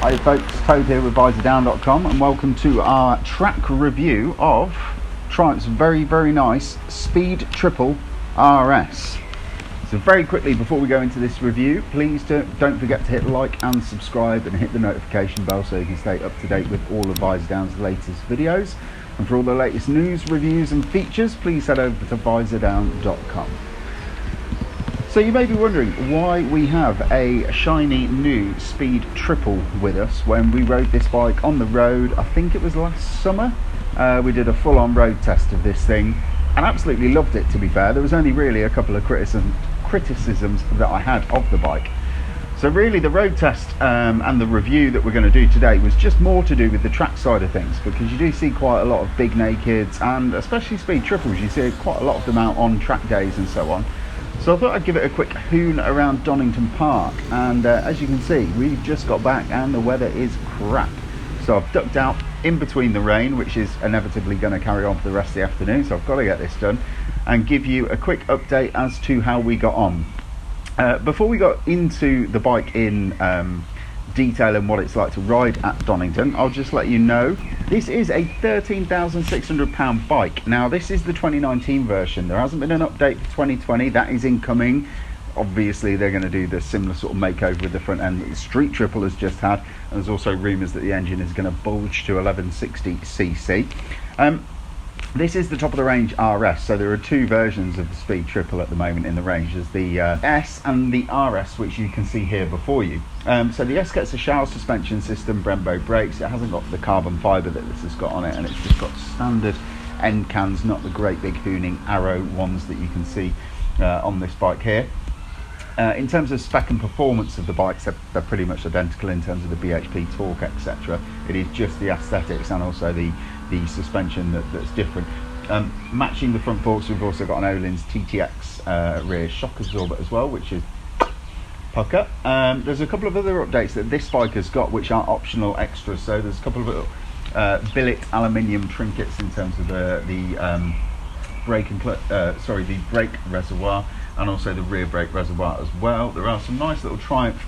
Hi folks, Toad here with Visordown.com and welcome to our track review of Triumph's very nice Speed Triple RS. So very quickly before we go into this review, please don't forget to hit like and subscribe and hit the notification bell so you can stay up to date with all of Visordown's latest videos. And for all the latest news, reviews and features, please head over to Visordown.com. So you may be wondering why we have a shiny new Speed Triple with us when we rode this bike on the road. I think it was last summer. We did a full-on road test of this thing and absolutely loved it, to be fair. There was only really a couple of criticisms that I had of the bike. So really the road test and the review that we're going to do today was just more to do with the track side of things, because you do see quite a lot of big nakeds and especially Speed Triples. You see quite a lot of them out on track days and so on. So I thought I'd give it a quick hoon around Donington Park, and as you can see, we've just got back and the weather is crap. So I've ducked out in between the rain, which is inevitably going to carry on for the rest of the afternoon, so I've got to get this done and give you a quick update as to how we got on. Before we got into the bike in detail and what it's like to ride at Donington, I'll just let you know this is a £13,600 bike. Now this is the 2019 version. There hasn't been an update for 2020. That is incoming. Obviously they're going to do the similar sort of makeover with the front end that the Street Triple has just had, and there's also rumours that the engine is going to bulge to 1160cc. This is the top of the range RS, so there are two versions of the Speed Triple at the moment in the range. There's the S and the RS, which you can see here before you. So the S gets a Shell suspension system, Brembo brakes. It hasn't got the carbon fibre that this has got on it, and it's just got standard end cans, not the great big hooning arrow ones that you can see on this bike here. In terms of spec and performance of the bikes, they're pretty much identical in terms of the BHP torque, etc. It is just the aesthetics and also the suspension that's different. Matching the front forks, we've also got an Öhlins TTX rear shock absorber as well, which is pucker. There's a couple of other updates that this bike has got which are optional extras. So there's a couple of little billet aluminium trinkets in terms of the brake reservoir and also the rear brake reservoir as well. There are some nice little Triumph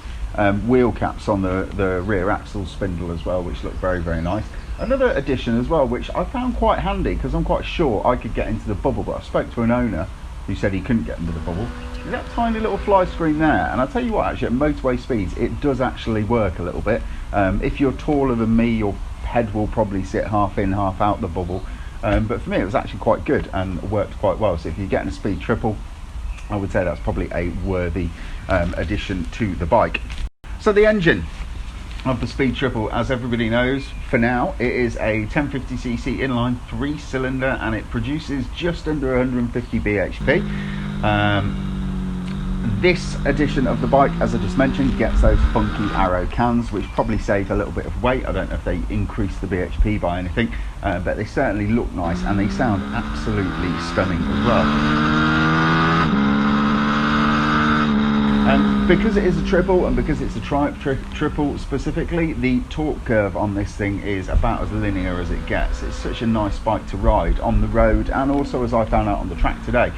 wheel caps on the rear axle spindle as well, which look very nice. Another addition as well, which I found quite handy because I'm quite sure I could get into the bubble, but I spoke to an owner who said he couldn't get into the bubble. Is that tiny little fly screen there? And I'll tell you what, actually at motorway speeds it does actually work a little bit. If you're taller than me, your head will probably sit half in half out the bubble, but for me it was actually quite good and worked quite well. So if you're getting a Speed Triple, I would say that's probably a worthy addition to the bike. So the engine of the Speed Triple, as everybody knows, for now it is a 1050cc inline 3-cylinder and it produces just under 150 bhp. This edition of the bike, as I just mentioned, gets those funky arrow cans which probably save a little bit of weight. I don't know if they increase the bhp by anything, but they certainly look nice and they sound absolutely stunning as well. Because it is a triple and because it's a Triumph triple specifically, the torque curve on this thing is about as linear as it gets. It's such a nice bike to ride on the road, and also as I found out on the track today,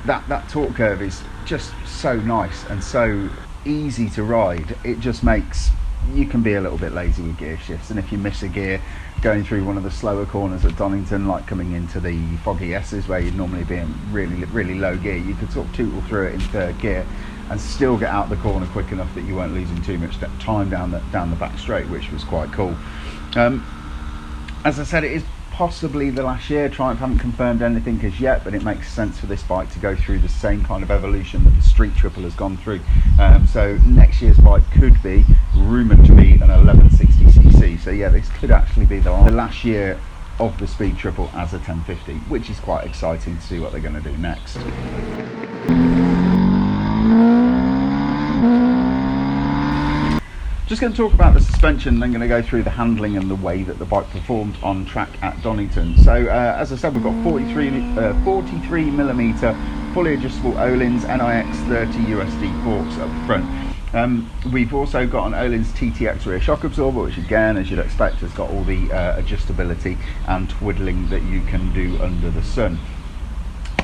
that torque curve is just so nice and so easy to ride. It just makes you can be a little bit lazy with gear shifts, and if you miss a gear going through one of the slower corners at Donington, like coming into the foggy S's where you'd normally be in really low gear, you could sort of tootle through it in third gear and still get out the corner quick enough that you weren't losing too much time down the back straight, which was quite cool. As I said, it is possibly the last year. Triumph haven't confirmed anything as yet, but it makes sense for this bike to go through the same kind of evolution that the Street Triple has gone through. So next year's bike could be rumoured to be an 1160cc. So yeah, this could actually be the last year of the Speed Triple as a 1050, which is quite exciting to see what they're going to do next. Just going to talk about the suspension, then going to go through the handling and the way that the bike performed on track at Donington. So as I said, we've got 43mm fully adjustable Öhlins NIX 30 USD forks up front. We've also got an Öhlins TTX rear shock absorber, which again, as you'd expect, has got all the adjustability and twiddling that you can do under the sun.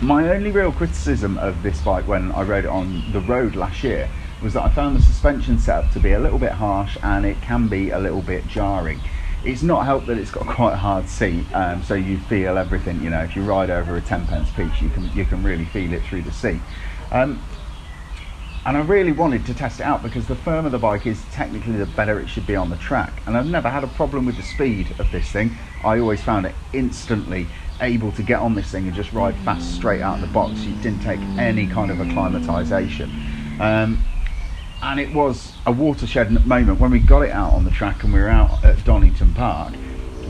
My only real criticism of this bike when I rode it on the road last year was that I found the suspension setup to be a little bit harsh, and it can be a little bit jarring. It's not helped that it's got quite a hard seat, so you feel everything. You know, if you ride over a 10 pence piece, you can really feel it through the seat. And I really wanted to test it out because the firmer the bike is, technically the better it should be on the track. And I've never had a problem with the speed of this thing. I always found it instantly able to get on this thing and just ride fast straight out of the box. It didn't take any kind of acclimatization. And it was a watershed moment when we got it out on the track and we were out at Donington Park.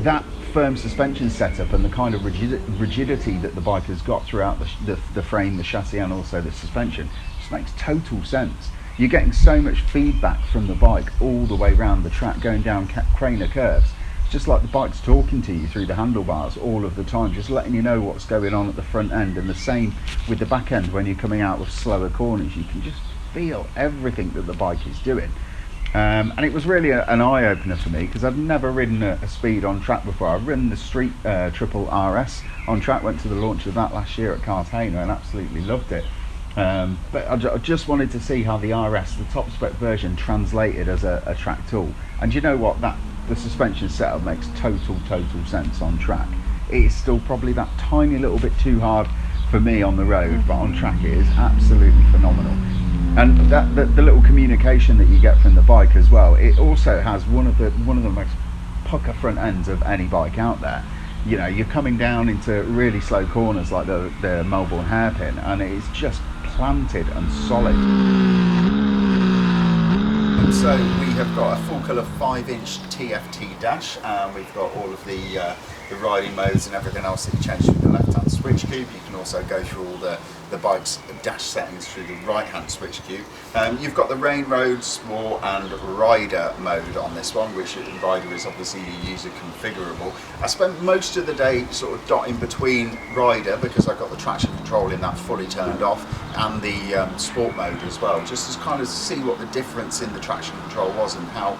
That firm suspension setup and the kind of rigidity that the bike has got throughout the frame, the chassis, and also the suspension just makes total sense. You're getting so much feedback from the bike all the way around the track, going down Craner curves. It's just like the bike's talking to you through the handlebars all of the time, just letting you know what's going on at the front end. And the same with the back end when you're coming out with slower corners. You can just feel everything that the bike is doing. And it was really an eye-opener for me because I've never ridden a speed on track before. I've ridden the Street Triple RS on track, went to the launch of that last year at Cartagena and absolutely loved it. But I just wanted to see how the RS, the top spec version, translated as a track tool. And you know what, the suspension setup makes total sense on track. It is still probably that tiny little bit too hard for me on the road, but on track it is absolutely phenomenal. And the little communication that you get from the bike as well, it also has one of the most pucker front ends of any bike out there. You know, you're coming down into really slow corners like the Melbourne hairpin, and it is just planted and solid. So we have got a full colour 5-inch TFT dash, and we've got all of the riding modes and everything else that you change with the left hand switch cube. You can also go through all the bike's dash settings through the right hand switch cube. You've got the rain, road, sport and rider mode on this one, which rider is obviously user configurable. I spent most of the day sort of dotting between rider because I got the traction control in that fully turned off, and the sport mode as well, just to kind of see what the difference in the traction control was and how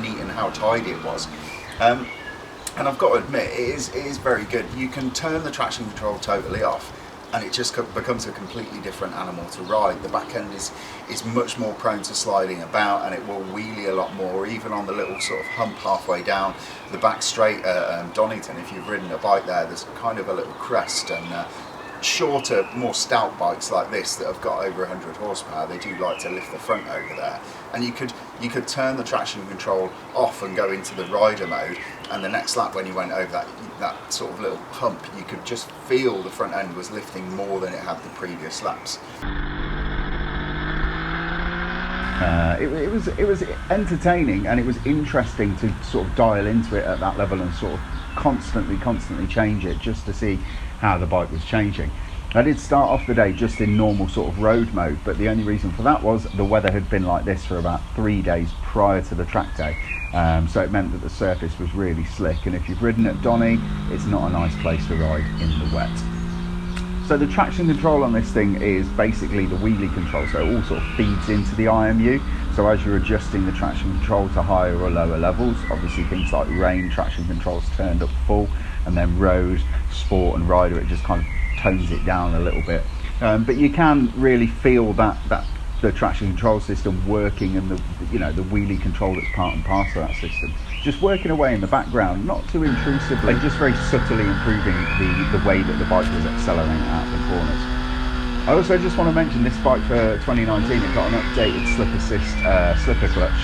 neat and how tidy it was. And I've got to admit, it is very good. You can turn the traction control totally off and it just becomes a completely different animal to ride. The back end is much more prone to sliding about, and it will wheelie a lot more, even on the little sort of hump halfway down the back straight at Donington. If you've ridden a bike there's kind of a little crest, and shorter, more stout bikes like this that have got over 100 horsepower, they do like to lift the front over there. And you could turn the traction control off and go into the rider mode, and the next lap when you went over that sort of little hump, you could just feel the front end was lifting more than it had the previous laps. It was entertaining, and it was interesting to sort of dial into it at that level and sort of constantly change it just to see how the bike was changing. I did start off the day just in normal sort of road mode, but the only reason for that was the weather had been like this for about 3 days prior to the track day, so it meant that the surface was really slick, and if you've ridden at Donny, it's not a nice place to ride in the wet. So the traction control on this thing is basically the wheelie control, so it all sort of feeds into the IMU. So as you're adjusting the traction control to higher or lower levels, obviously things like rain, traction control's turned up full, and then road, sport and rider, it just kind of tones it down a little bit. But you can really feel that the traction control system working, and the wheelie control that's part and parcel of that system just working away in the background, not too intrusively, just very subtly improving the way that the bike was accelerating out the corners. I also just want to mention this bike for 2019, it got an updated slip assist slipper clutch.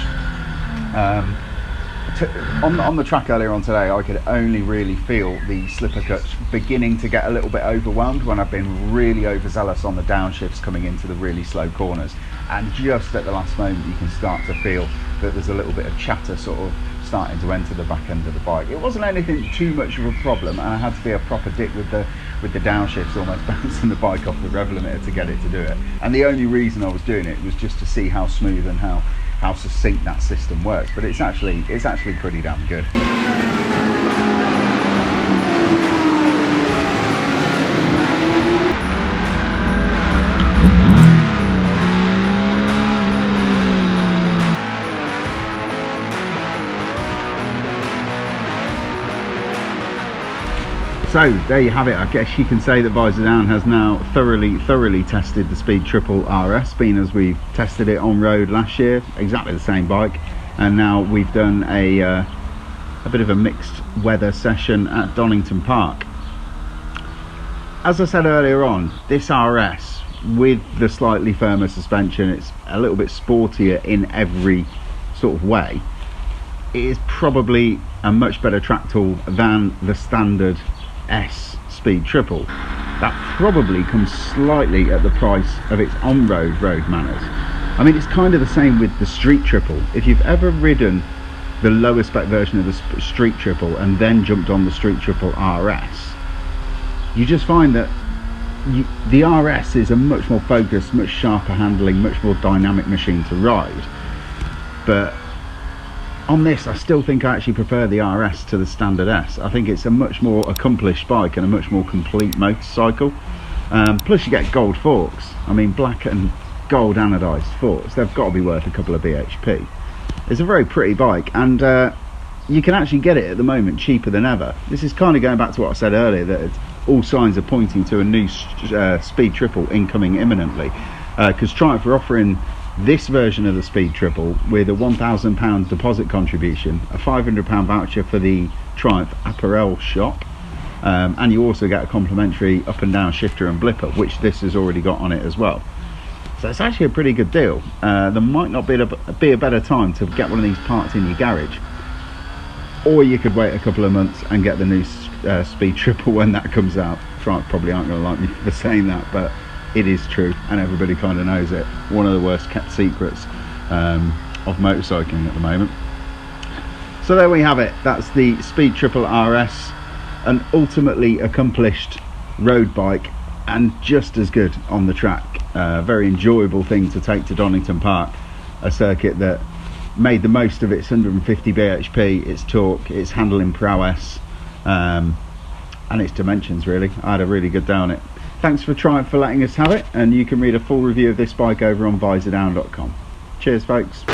On the track earlier on today, I could only really feel the slipper clutch beginning to get a little bit overwhelmed when I've been really overzealous on the downshifts coming into the really slow corners, and just at the last moment you can start to feel that there's a little bit of chatter sort of starting to enter the back end of the bike. It wasn't anything too much of a problem, and I had to be a proper dick with the downshifts, almost bouncing the bike off the rev limiter to get it to do it. And the only reason I was doing it was just to see how smooth and how succinct that system works, but it's actually pretty damn good. So there you have it. I guess you can say that Visordown has now thoroughly tested the Speed Triple RS, being as we've tested it on road last year, exactly the same bike, and now we've done a bit of a mixed weather session at Donington Park. As I said earlier on, this RS with the slightly firmer suspension, it's a little bit sportier in every sort of way. It is probably a much better track tool than the standard S Speed Triple. That probably comes slightly at the price of its on-road road manners. I mean, it's kind of the same with the Street Triple. If you've ever ridden the lower spec version of the Street Triple and then jumped on the Street Triple RS, you just find that the RS is a much more focused, much sharper handling, much more dynamic machine to ride. But on this, I still think I actually prefer the RS to the standard S. I think it's a much more accomplished bike and a much more complete motorcycle. Plus you get gold forks. I mean, black and gold anodized forks, they've got to be worth a couple of BHP. It's a very pretty bike, and you can actually get it at the moment cheaper than ever. This is kind of going back to what I said earlier, that all signs are pointing to a new Speed Triple incoming imminently, because Triumph are offering this version of the Speed Triple with a £1,000 deposit contribution, a £500 voucher for the Triumph apparel shop, and you also get a complimentary up and down shifter and blipper, which this has already got on it as well. So it's actually a pretty good deal. There might not be a better time to get one of these parts in your garage, or you could wait a couple of months and get the new Speed Triple when that comes out. Triumph probably aren't going to like me for saying that, but it is true, and everybody kind of knows it. One of the worst kept secrets of motorcycling at the moment. So there we have it. That's the Speed Triple RS, an ultimately accomplished road bike and just as good on the track. Very enjoyable thing to take to Donington Park, a circuit that made the most of its 150 bhp, its torque, its handling prowess, and its dimensions. Really, I had a really good day on it. Thanks for Triumph for letting us have it, and you can read a full review of this bike over on Visordown.com. Cheers folks.